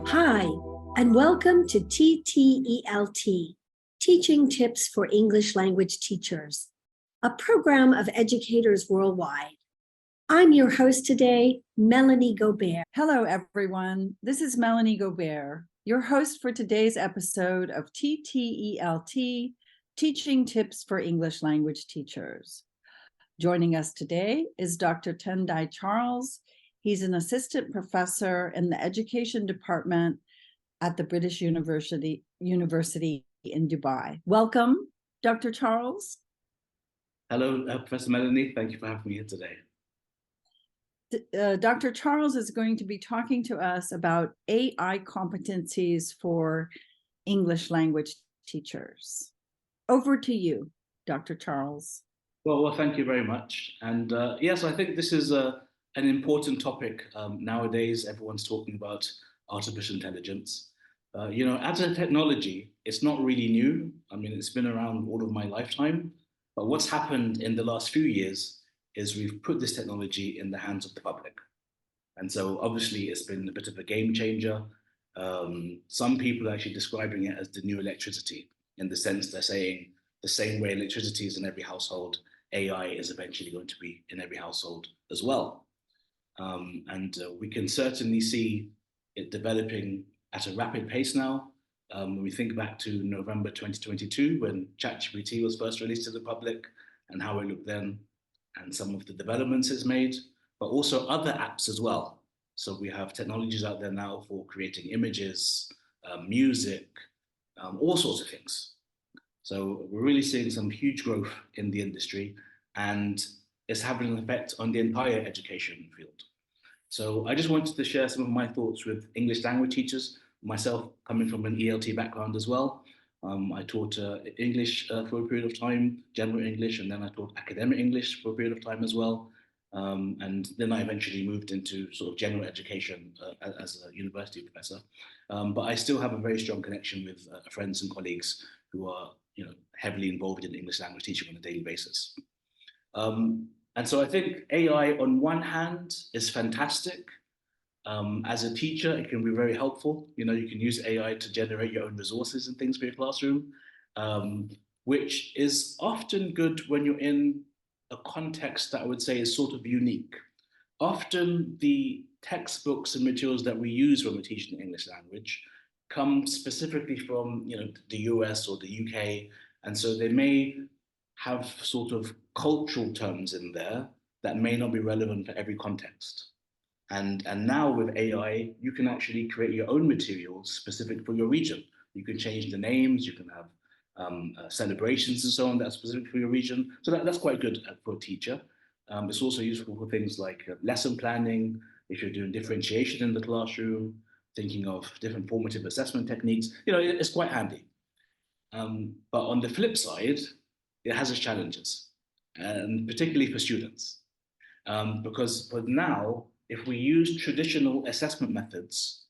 Hi, and welcome to TTELT, Teaching Tips for English Language Teachers, a program of educators worldwide. I'm your host today, Melanie Gobert. Hello, everyone. This is Melanie Gobert, your host for today's episode of TTELT, Teaching Tips for English Language Teachers. Joining us today is Dr. Tendai Charles. He's an assistant professor in the education department at the British University in Dubai. Welcome, Dr. Charles. Hello, Professor Melanie. Thank you for having me here today. Dr. Charles is going to be talking to us about AI competencies for English language teachers. Over to you, Dr. Charles. Well, thank you very much. And yes, I think this is an important topic. Nowadays, everyone's talking about artificial intelligence. As a technology, it's not really new. I mean, it's been around all of my lifetime. But what's happened in the last few years is we've put this technology in the hands of the public. And so obviously it's been a bit of a game changer. Some people are actually describing it as the new electricity, in the sense they're saying the same way electricity is in every household, AI is eventually going to be in every household as well. We can certainly see it developing at a rapid pace now. When we think back to November 2022, when ChatGPT was first released to the public and how it looked then, and some of the developments it's made, but also other apps as well. So we have technologies out there now for creating images, music, all sorts of things. So we're really seeing some huge growth in the industry, and it's having an effect on the entire education field. So I just wanted to share some of my thoughts with English language teachers, myself coming from an ELT background as well. I taught English for a period of time, general English, and then I taught academic English for a period of time as well. And then I eventually moved into sort of general education as a university professor. But I still have a very strong connection with friends and colleagues who are heavily involved in English language teaching on a daily basis. And so I think AI on one hand is fantastic. As a teacher, it can be very helpful. You can use AI to generate your own resources and things for your classroom, which is often good when you're in a context that I would say is sort of unique. Often the textbooks and materials that we use when we're teaching English language come specifically from the US or the UK, and so they may have sort of cultural terms in there that may not be relevant for every context. And now with AI, you can actually create your own materials specific for your region. You can change the names, you can have celebrations and so on that's specific for your region. So that's quite good for a teacher. It's also useful for things like lesson planning, if you're doing differentiation in the classroom, thinking of different formative assessment techniques. It's quite handy. But on the flip side, it has its challenges, and particularly for students. Because for now, if we use traditional assessment methods,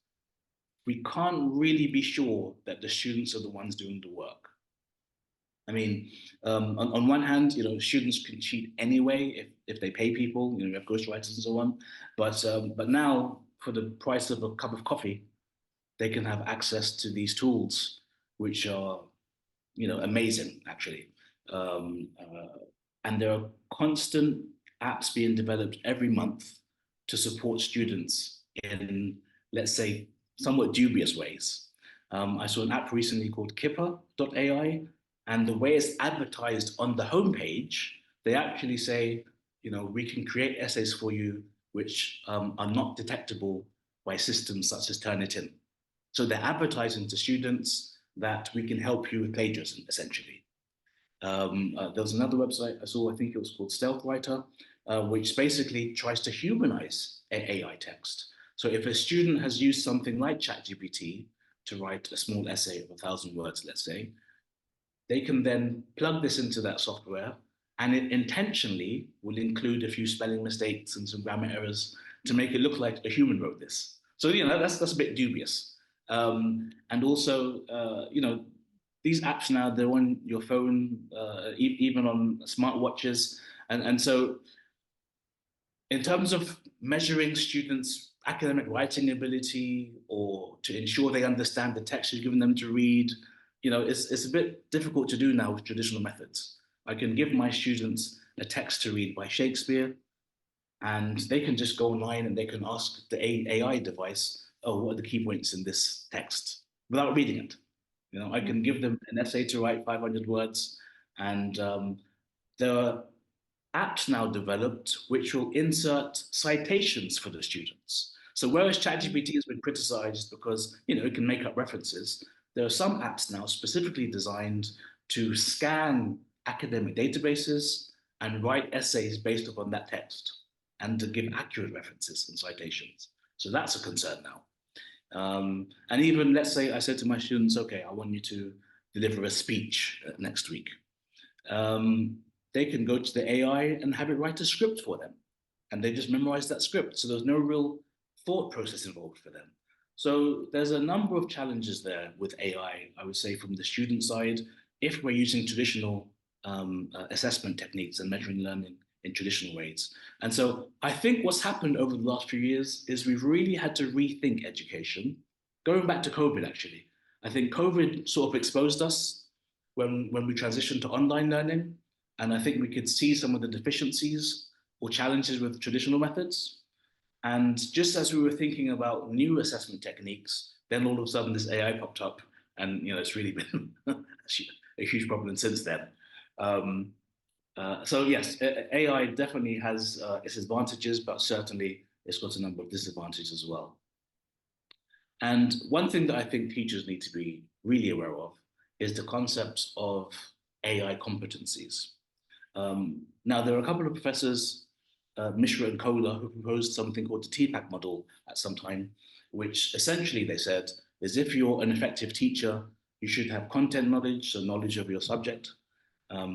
we can't really be sure that the students are the ones doing the work. I mean, on one hand, students can cheat anyway if they pay people. You have ghostwriters and so on. But now, for the price of a cup of coffee, they can have access to these tools, which are, amazing actually. And there are constant apps being developed every month to support students in, let's say, somewhat dubious ways. I saw an app recently called Kipper.ai, and the way it's advertised on the homepage, they actually say, we can create essays for you which are not detectable by systems such as Turnitin. So they're advertising to students that we can help you with plagiarism, essentially. There was another website I saw, I think it was called Stealth Writer, which basically tries to humanize AI text. So if a student has used something like ChatGPT to write a small essay of 1,000 words, let's say, they can then plug this into that software, and it intentionally will include a few spelling mistakes and some grammar errors to make it look like a human wrote this. So, that's a bit dubious. And also, these apps now, they're on your phone, even on smartwatches. And so In terms of measuring students' academic writing ability or to ensure they understand the text you've given them to read, it's a bit difficult to do now with traditional methods. I can give my students a text to read by Shakespeare, and they can just go online and they can ask the AI device, oh, what are the key points in this text, without reading it. I can give them an essay to write 500 words, and there are apps now developed which will insert citations for the students. So whereas ChatGPT has been criticized because it can make up references, there are some apps now specifically designed to scan academic databases and write essays based upon that text and to give accurate references and citations. So that's a concern now. And even let's say I said to my students, okay, I want you to deliver a speech next week. They can go to the AI and have it write a script for them. And they just memorize that script. So there's no real thought process involved for them. So there's a number of challenges there with AI, I would say, from the student side, if we're using traditional assessment techniques and measuring learning in traditional ways. And so I think what's happened over the last few years is we've really had to rethink education, going back to COVID, actually. I think COVID sort of exposed us when we transitioned to online learning. And I think we could see some of the deficiencies or challenges with traditional methods. And just as we were thinking about new assessment techniques, then all of a sudden this AI popped up, and it's really been a huge problem since then. So yes, AI definitely has its advantages, but certainly it's got a number of disadvantages as well. And one thing that I think teachers need to be really aware of is the concept of AI competencies. Now, there are a couple of professors, Mishra and Kohler, who proposed something called the TPAC model at some time, which essentially they said is if you're an effective teacher, you should have content knowledge, so knowledge of your subject,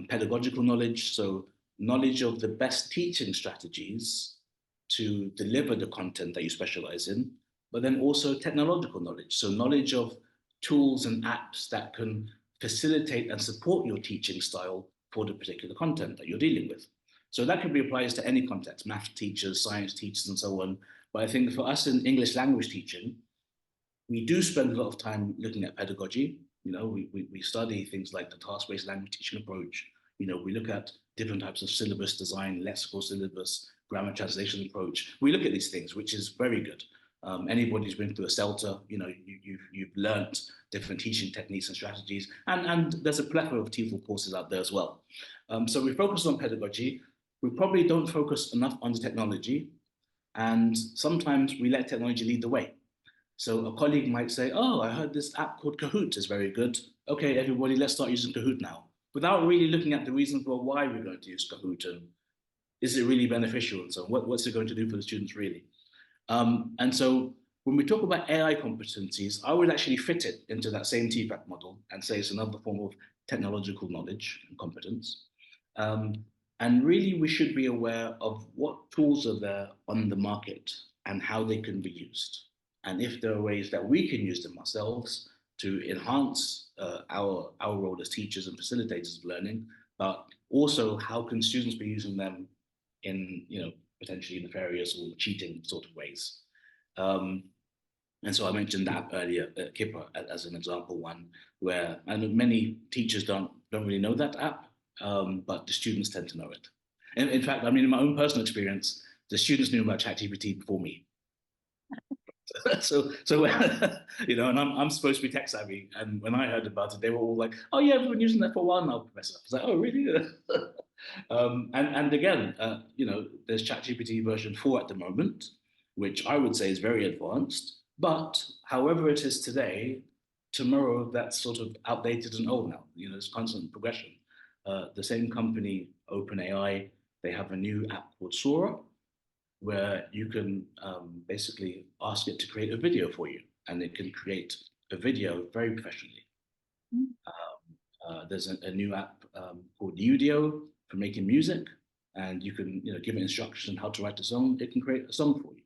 pedagogical knowledge, so knowledge of the best teaching strategies to deliver the content that you specialize in, but then also technological knowledge, so knowledge of tools and apps that can facilitate and support your teaching style for the particular content that you're dealing with. So that can be applied to any context, math teachers, science teachers, and so on. But I think for us in English language teaching, we do spend a lot of time looking at pedagogy. We study things like the task-based language teaching approach. We look at different types of syllabus design, lexical syllabus, grammar translation approach. We look at these things, which is very good. Anybody who's been through a CELTA, you've learned different teaching techniques and strategies, and there's a plethora of TEFL courses out there as well. So we focus on pedagogy. We probably don't focus enough on the technology, and sometimes we let technology lead the way. So a colleague might say, oh, I heard this app called Kahoot is very good. Okay, everybody, let's start using Kahoot now, without really looking at the reasons for why we're going to use Kahoot and is it really beneficial, and so what's it going to do for the students really. And so when we talk about AI competencies, I would actually fit it into that same TPAC model and say it's another form of technological knowledge and competence. And really, we should be aware of what tools are there on the market and how they can be used. And if there are ways that we can use them ourselves to enhance our role as teachers and facilitators of learning, but also how can students be using them in, potentially nefarious or cheating sort of ways. And so I mentioned that earlier, Kipper, as an example one, where I know many teachers don't really know that app, but the students tend to know it. And in fact, I mean, in my own personal experience, the students knew about ChatGPT before me. so and I'm supposed to be tech savvy, and when I heard about it, they were all like, "Oh yeah, we've been using that for a while now, Professor." I was like, "Oh really?" And again, there's ChatGPT version 4 at the moment, which I would say is very advanced. But however it is today, tomorrow that's sort of outdated and old now. There's constant progression. The same company, OpenAI, they have a new app called Sora, where you can basically ask it to create a video for you, and it can create a video very professionally. There's a new app called Udio for making music, and you can give it instructions on how to write a song. It can create a song for you.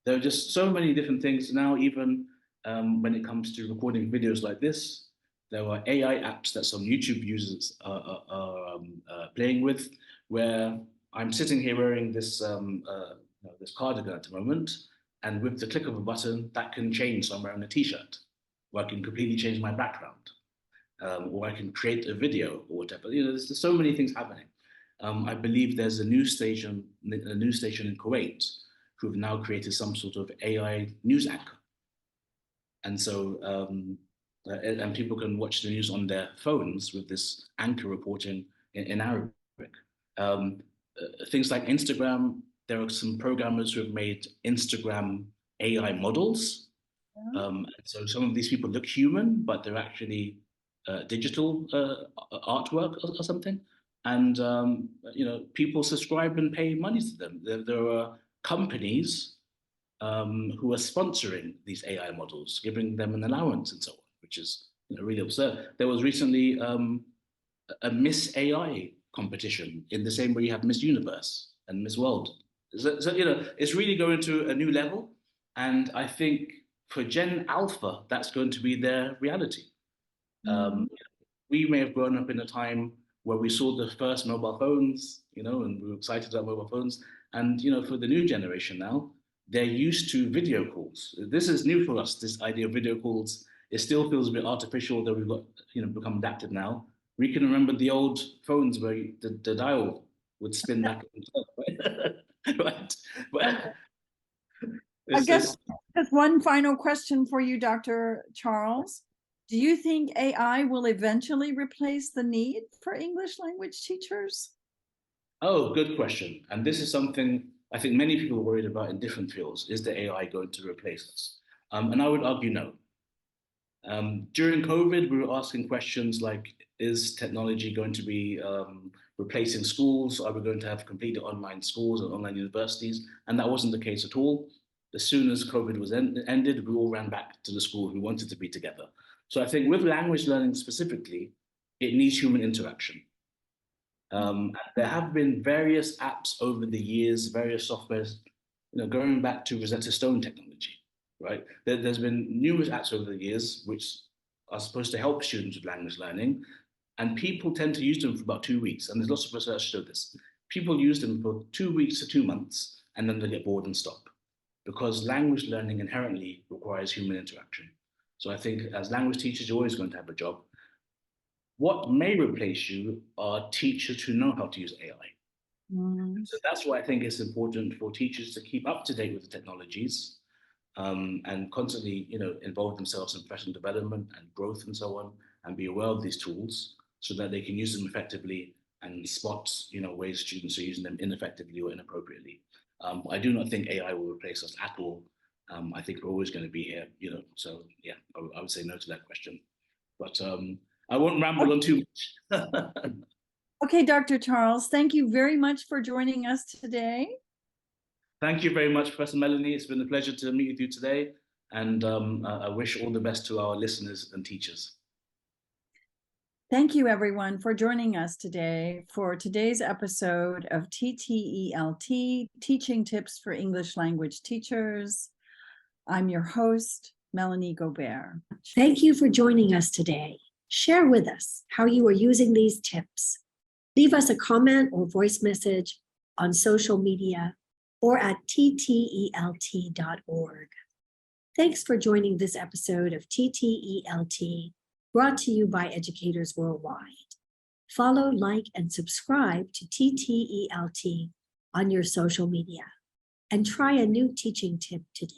There are just so many different things now, even when it comes to recording videos like this. There are AI apps that some YouTube users are playing with, where I'm sitting here wearing this this cardigan at the moment, and with the click of a button, that can change. So I'm wearing a T-shirt, or I can completely change my background, or I can create a video or whatever. There's so many things happening. I believe there's a news station in Kuwait who've now created some sort of AI news anchor, and so and people can watch the news on their phones with this anchor reporting in Arabic. Um, Things like Instagram, there are some programmers who have made Instagram AI models. So some of these people look human, but they're actually digital artwork or something. And people subscribe and pay money to them. There are companies who are sponsoring these AI models, giving them an allowance and so on, which is really absurd. There was recently a Miss AI competition in the same way you have Miss Universe and Miss World. So it's really going to a new level. And I think for Gen Alpha, that's going to be their reality. We may have grown up in a time where we saw the first mobile phones, and we were excited about mobile phones. And, for the new generation now, they're used to video calls. This is new for us, this idea of video calls. It still feels a bit artificial that we've got, become adapted now. We can remember the old phones where the dial would spin back and forth, right? But I guess just one final question for you, Dr. Charles. Do you think AI will eventually replace the need for English language teachers? Oh, good question. And this is something I think many people are worried about in different fields. Is the AI going to replace us? And I would argue no. During COVID, we were asking questions like, is technology going to be replacing schools? Are we going to have completely online schools and online universities? And that wasn't the case at all. As soon as COVID was ended, we all ran back to the school. We wanted to be together. So I think with language learning specifically, it needs human interaction. There have been various apps over the years, various softwares, going back to Rosetta Stone technology, right? There's been numerous apps over the years which are supposed to help students with language learning, and people tend to use them for about 2 weeks. And there's lots of research show this. People use them for 2 weeks to 2 months, and then they get bored and stop, because language learning inherently requires human interaction. So I think as language teachers, you're always going to have a job. What may replace you are teachers who know how to use AI. So that's why I think it's important for teachers to keep up to date with the technologies, and constantly, involve themselves in professional development and growth and so on, and be aware of these tools so that they can use them effectively and spot, ways students are using them ineffectively or inappropriately. I do not think AI will replace us at all. I think we're always going to be here, so yeah, I would say no to that question. But I won't ramble on too much. Okay, Dr. Charles, thank you very much for joining us today. Thank you very much, Professor Melanie. It's been a pleasure to meet with you today. And I wish all the best to our listeners and teachers. Thank you, everyone, for joining us today for today's episode of TTELT, Teaching Tips for English Language Teachers. I'm your host, Melanie Gobert. Thank you for joining us today. Share with us how you are using these tips. Leave us a comment or voice message on social media or at ttelt.org. Thanks for joining this episode of TTELT, brought to you by educators worldwide. Follow, like, and subscribe to TTELT on your social media, and try a new teaching tip today.